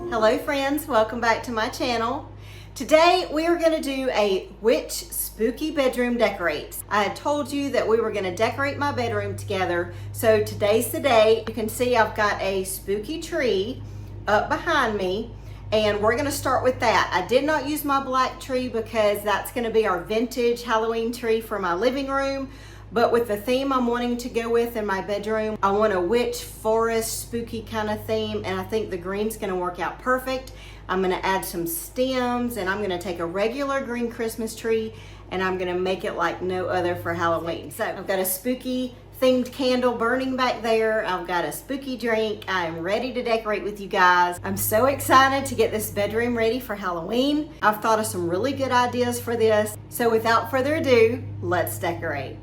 Hello friends, welcome back to my channel. Today we are going to do a which spooky bedroom decorates. I had told you that we were going to decorate my bedroom together, so today's the day. You can see I've got a spooky tree up behind me and we're going to start with that. I did not use my black tree because that's going to be our vintage Halloween tree for my living room. But with the theme I'm wanting to go with in my bedroom, I want a witch, forest, spooky kind of theme, and I think the green's gonna work out perfect. I'm gonna add some stems, and I'm gonna take a regular green Christmas tree, and I'm gonna make it like no other for Halloween. So I've got a spooky themed candle burning back there. I've got a spooky drink. I'm ready to decorate with you guys. I'm so excited to get this bedroom ready for Halloween. I've thought of some really good ideas for this. So without further ado, let's decorate.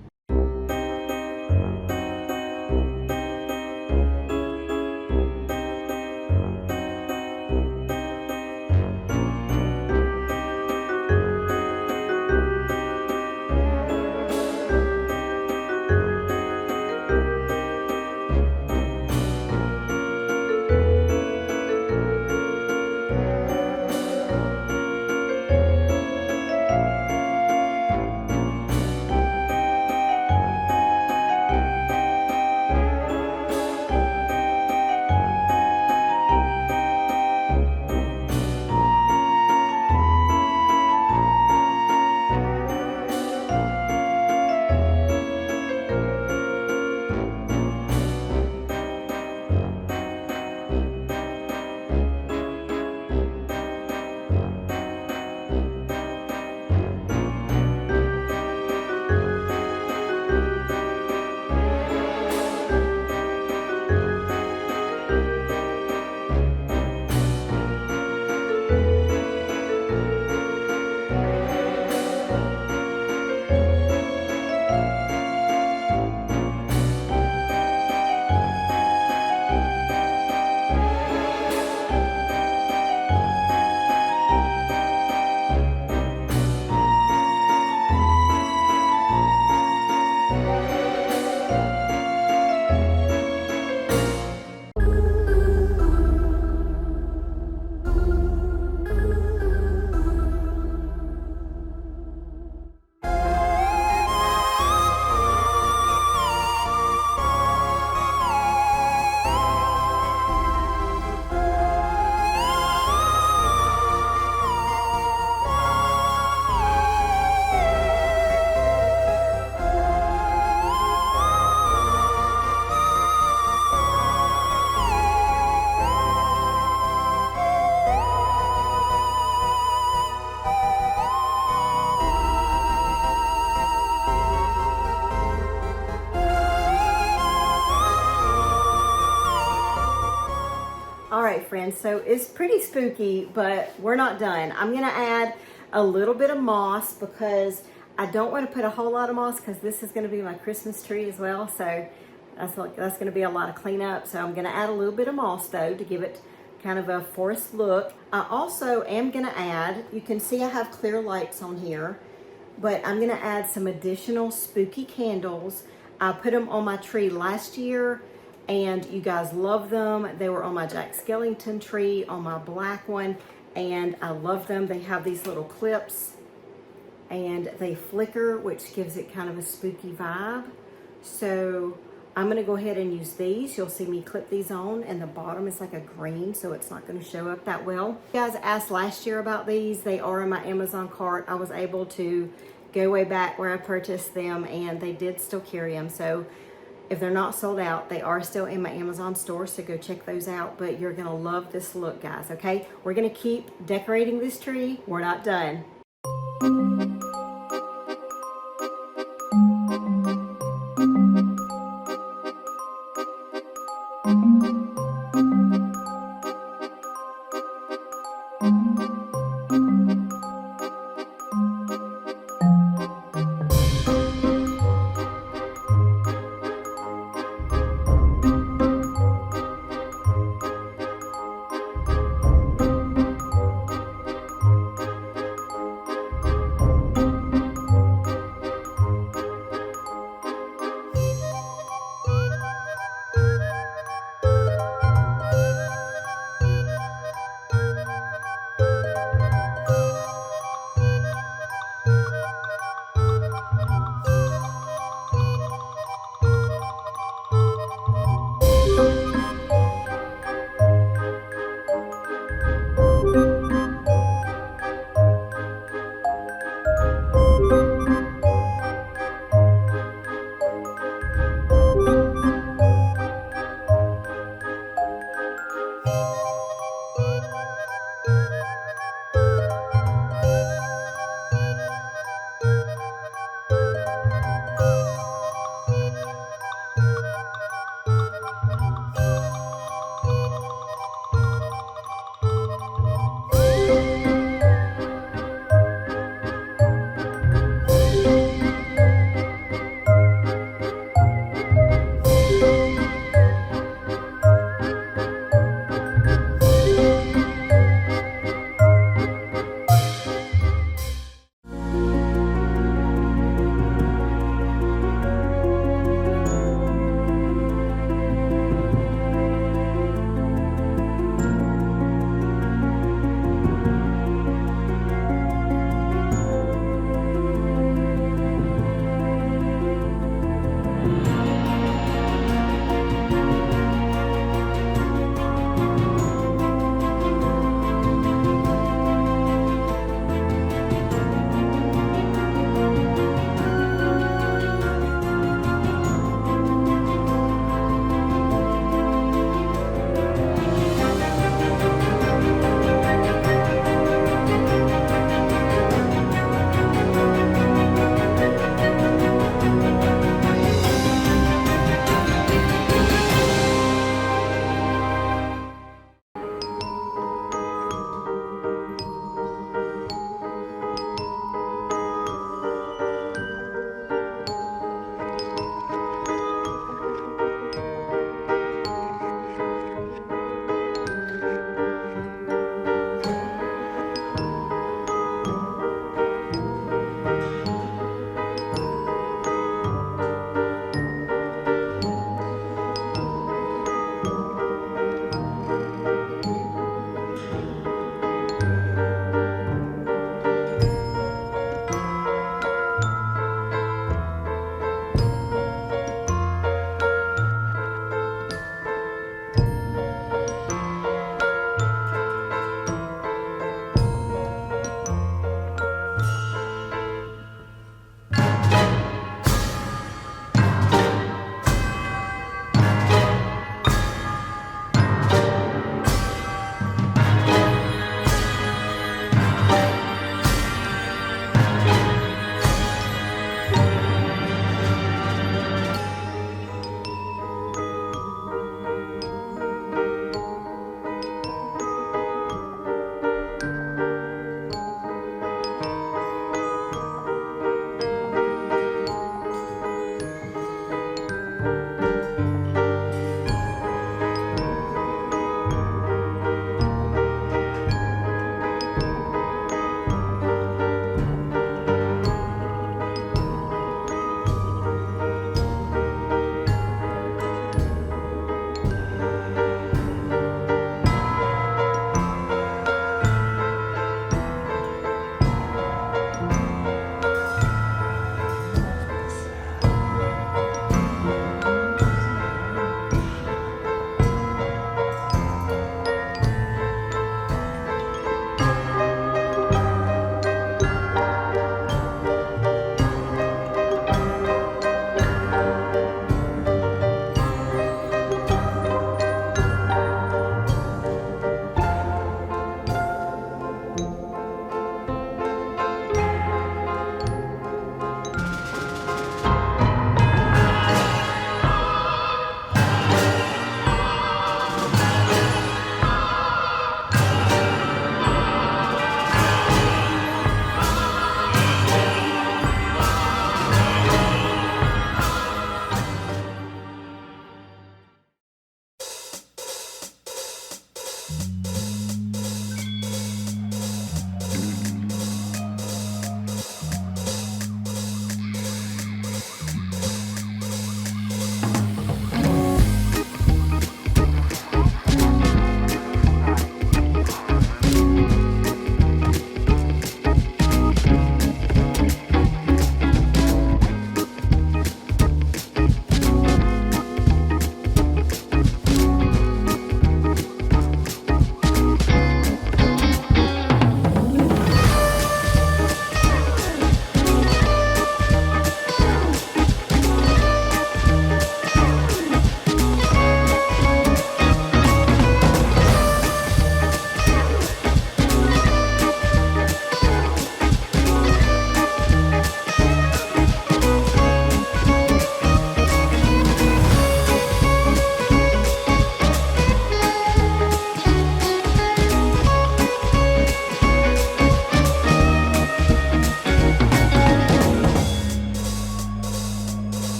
All right, friends, so it's pretty spooky, but we're not done. I'm gonna add a little bit of moss because I don't want to put a whole lot of moss because this is gonna be my Christmas tree as well. So that's gonna be a lot of cleanup. So I'm gonna add a little bit of moss though to give it kind of a forest look. I also am gonna add, you can see I have clear lights on here, but I'm gonna add some additional spooky candles. I put them on my tree last year and you guys love them. They were on my Jack Skellington tree, on my black one, and I love them. They have these little clips and they flicker, which gives it kind of a spooky vibe. So I'm gonna go ahead and use these. You'll see me clip these on, and the bottom is like a green, so it's not gonna show up that well. You guys asked last year about these. They are in my Amazon cart. I was able to go way back where I purchased them, and they did still carry them. So if they're not sold out, they are still in my Amazon store, so go check those out. But you're gonna love this look, guys, okay? We're gonna keep decorating this tree. We're not done.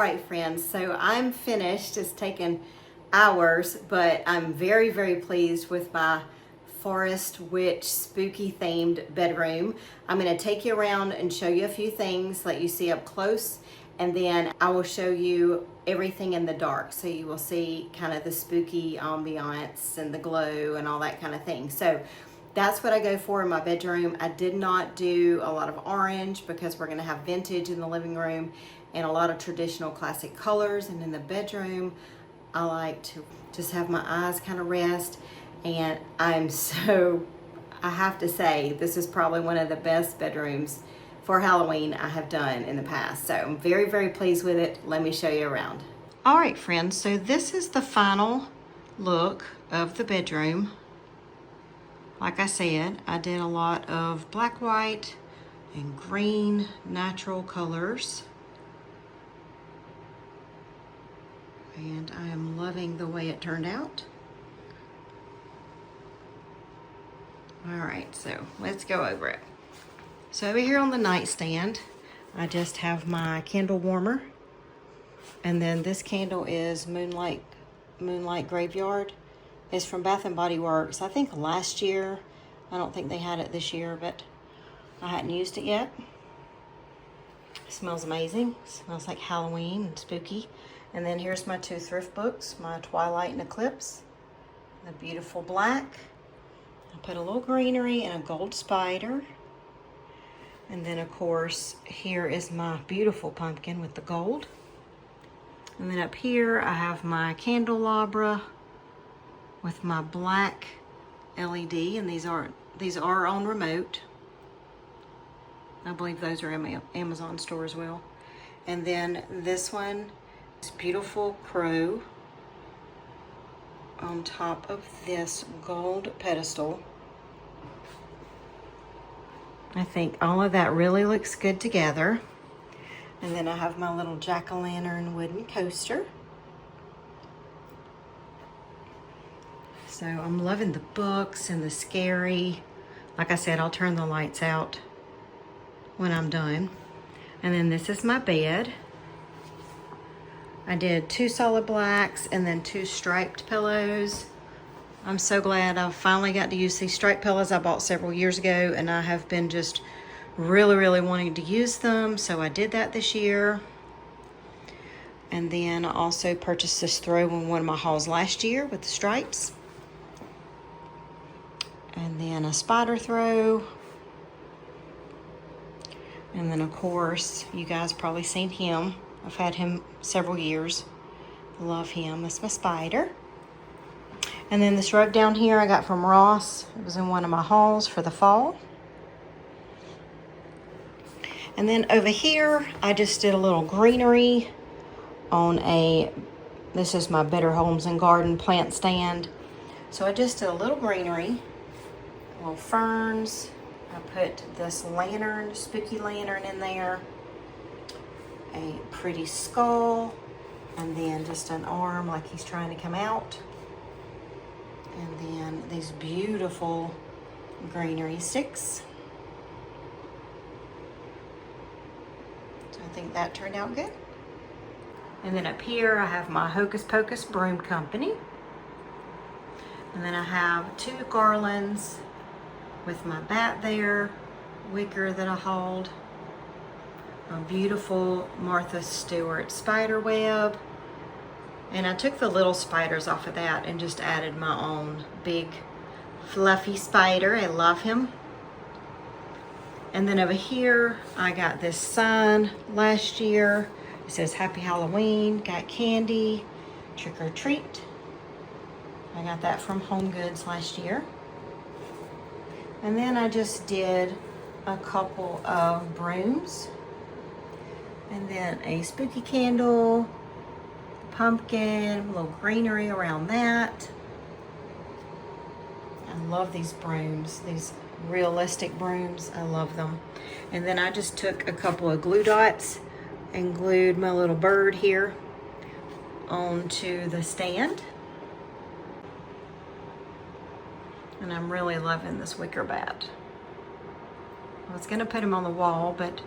right, friends, so I'm finished. It's taken hours, but I'm very, very pleased with my Forest Witch spooky themed bedroom. I'm going to take you around and show you a few things, let you see up close, and then I will show you everything in the dark, so you will see kind of the spooky ambiance and the glow and all that kind of thing. So that's what I go for in my bedroom. I did not do a lot of orange because we're going to have vintage in the living room and a lot of traditional classic colors. And in the bedroom, I like to just have my eyes kind of rest. And I have to say, this is probably one of the best bedrooms for Halloween I have done in the past. So I'm very, very pleased with it. Let me show you around. All right, friends, so this is the final look of the bedroom. Like I said, I did a lot of black, white, and green natural colors. And I am loving the way it turned out. All right, so let's go over it. So over here on the nightstand, I just have my candle warmer. And then this candle is Moonlight Graveyard. It's from Bath & Body Works. I think last year. I don't think they had it this year, but I hadn't used it yet. It smells amazing. It smells like Halloween and spooky. And then here's my two thrift books, my Twilight and Eclipse, the beautiful black. I put a little greenery and a gold spider. And then of course, here is my beautiful pumpkin with the gold. And then up here, I have my candelabra with my black LED, and these are on remote. I believe those are in my Amazon store as well. And then this one is beautiful crow on top of this gold pedestal. I think all of that really looks good together. And then I have my little jack-o'-lantern wooden coaster. So I'm loving the books and the scary. Like I said, I'll turn the lights out when I'm done. And then this is my bed. I did 2 solid blacks and then 2 striped pillows. I'm so glad I finally got to use these striped pillows I bought several years ago, and I have been just really, really wanting to use them. So I did that this year. And then I also purchased this throw in one of my hauls last year with the stripes. And then a spider throw. And then of course, you guys probably seen him. I've had him several years. Love him. That's my spider. And then this rug down here I got from Ross. It was in one of my hauls for the fall. And then over here, I just did a little greenery on this is my Better Homes and Garden plant stand. So I just did a little greenery. Little ferns. I put this lantern, spooky lantern in there. A pretty skull. And then just an arm like he's trying to come out. And then these beautiful greenery sticks. So I think that turned out good. And then up here I have my Hocus Pocus Broom Company. And then I have 2 garlands with my bat there, wicker that I hauled, a beautiful Martha Stewart spider web, and I took the little spiders off of that and just added my own big fluffy spider. I love him. And then over here I got this sign last year. It says Happy Halloween, got candy, trick or treat. I got that from Home Goods last year. And then I just did a couple of brooms. And then a spooky candle, pumpkin, a little greenery around that. I love these brooms, these realistic brooms. I love them. And then I just took a couple of glue dots and glued my little bird here onto the stand. And I'm really loving this wicker bat. I was gonna put him on the wall, but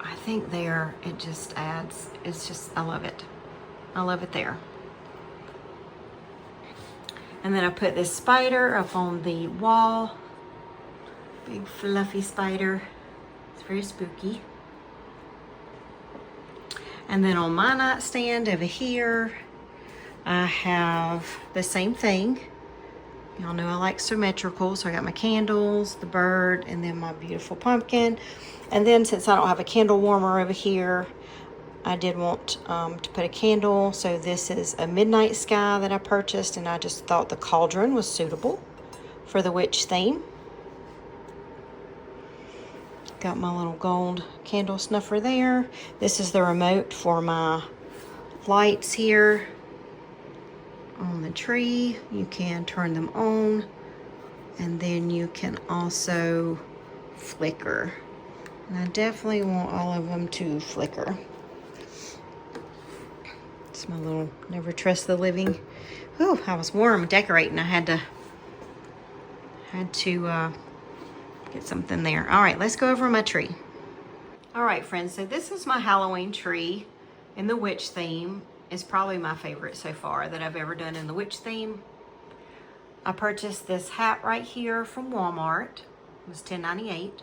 I think there, it just adds, it's just, I love it. I love it there. And then I put this spider up on the wall. Big fluffy spider. It's very spooky. And then on my nightstand over here, I have the same thing. Y'all know I like symmetrical, so I got my candles, the bird, and then my beautiful pumpkin. And then since I don't have a candle warmer over here, I did want to put a candle. So this is a midnight sky that I purchased, and I just thought the cauldron was suitable for the witch theme. Got my little gold candle snuffer there. This is the remote for my lights here on the tree. You can turn them on, and then you can also flicker. And I definitely want all of them to flicker. It's my little never trust the living. Ooh, I was warm decorating. I had to get something there. All right, let's go over my tree. All right, friends, so this is my Halloween tree in the witch theme. It's probably my favorite so far that I've ever done in the witch theme. I purchased this hat right here from Walmart. It was $10.98.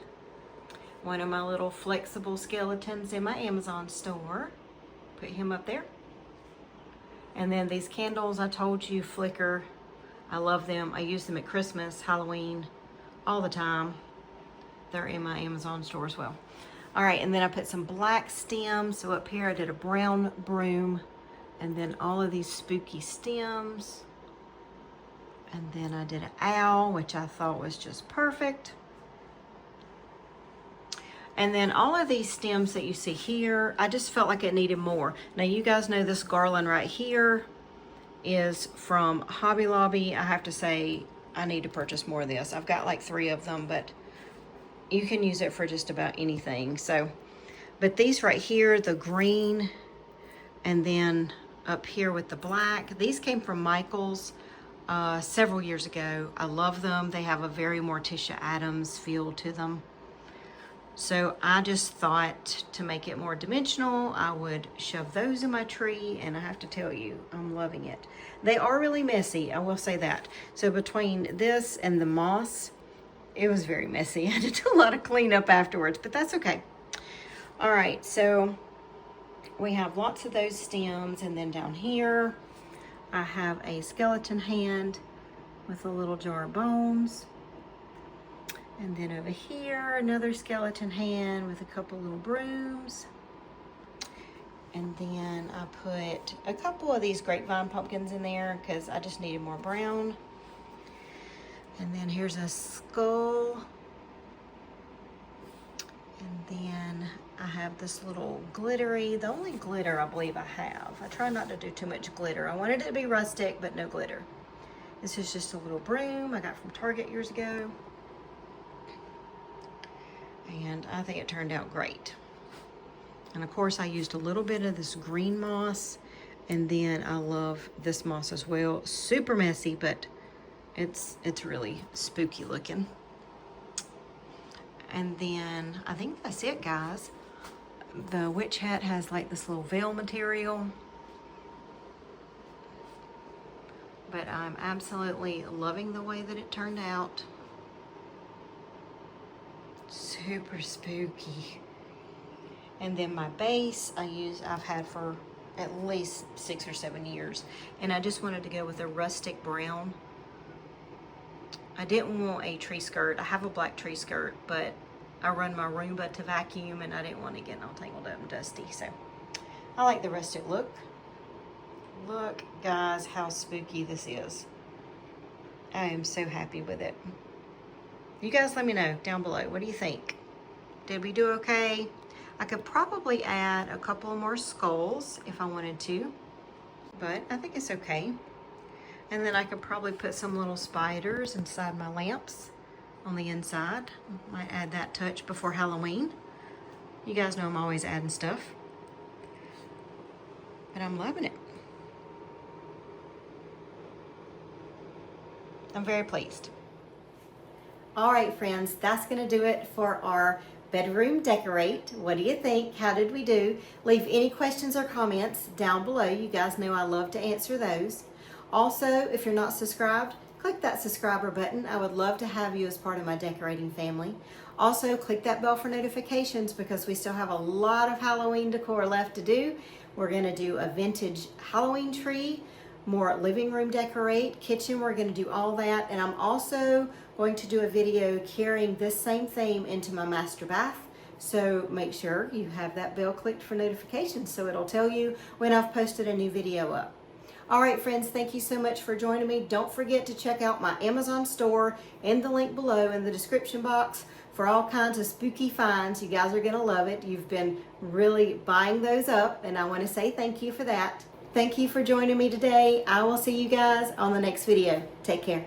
One of my little flexible skeletons in my Amazon store. Put him up there. And then these candles I told you flicker. I love them. I use them at Christmas, Halloween, all the time. They're in my Amazon store as well. All right, and then I put some black stems. So up here I did a brown broom, and then all of these spooky stems. And then I did an owl, which I thought was just perfect. And then all of these stems that you see here, I just felt like it needed more. Now you guys know this garland right here is from Hobby Lobby. I have to say, I need to purchase more of this. I've got like 3 of them, but you can use it for just about anything. So, but these right here, the green, and then up here with the black, these came from Michael's several years ago. I love them. They have a very Morticia Addams feel to them. So I just thought to make it more dimensional, I would shove those in my tree, and I have to tell you, I'm loving it. They are really messy, I will say that. So between this and the moss, it was very messy. I had to do a lot of cleanup afterwards, but that's okay. All right, so we have lots of those stems, and then down here, I have a skeleton hand with a little jar of bones. And then over here, another skeleton hand with a couple little brooms. And then I put a couple of these grapevine pumpkins in there because I just needed more brown. And then here's a skull. And then I have this little glittery, the only glitter I believe I have. I try not to do too much glitter. I wanted it to be rustic, but no glitter. This is just a little broom I got from Target years ago. And I think it turned out great. And of course I used a little bit of this green moss, and then I love this moss as well. Super messy, but it's really spooky looking. And then I think that's it, guys. The witch hat has like this little veil material. But I'm absolutely loving the way that it turned out. Super spooky. And then my base I've had for at least 6 or 7 years, and I just wanted to go with a rustic brown. I didn't want a tree skirt. I have a black tree skirt, but I run my Roomba to vacuum, and I didn't want to get all tangled up and dusty, so I like the rustic look. Look, guys, how spooky this is. I am so happy with it. You guys let me know down below. What do you think? Did we do okay? I could probably add a couple more skulls if I wanted to, but I think it's okay. And then I could probably put some little spiders inside my lamps on the inside. Might add that touch before Halloween. You guys know I'm always adding stuff, but I'm loving it. I'm very pleased. All right, friends, that's gonna do it for our bedroom decorate. What do you think? How did we do? Leave any questions or comments down below. You guys know I love to answer those. Also, if you're not subscribed, click that subscriber button. I would love to have you as part of my decorating family. Also, click that bell for notifications because we still have a lot of Halloween decor left to do. We're going to do a vintage Halloween tree, more living room decorate, kitchen, we're going to do all that. And I'm also going to do a video carrying this same theme into my master bath. So make sure you have that bell clicked for notifications so it'll tell you when I've posted a new video up. All right, friends, thank you so much for joining me. Don't forget to check out my Amazon store and the link below in the description box for all kinds of spooky finds. You guys are going to love it. You've been really buying those up, and I want to say thank you for that. Thank you for joining me today. I will see you guys on the next video. Take care.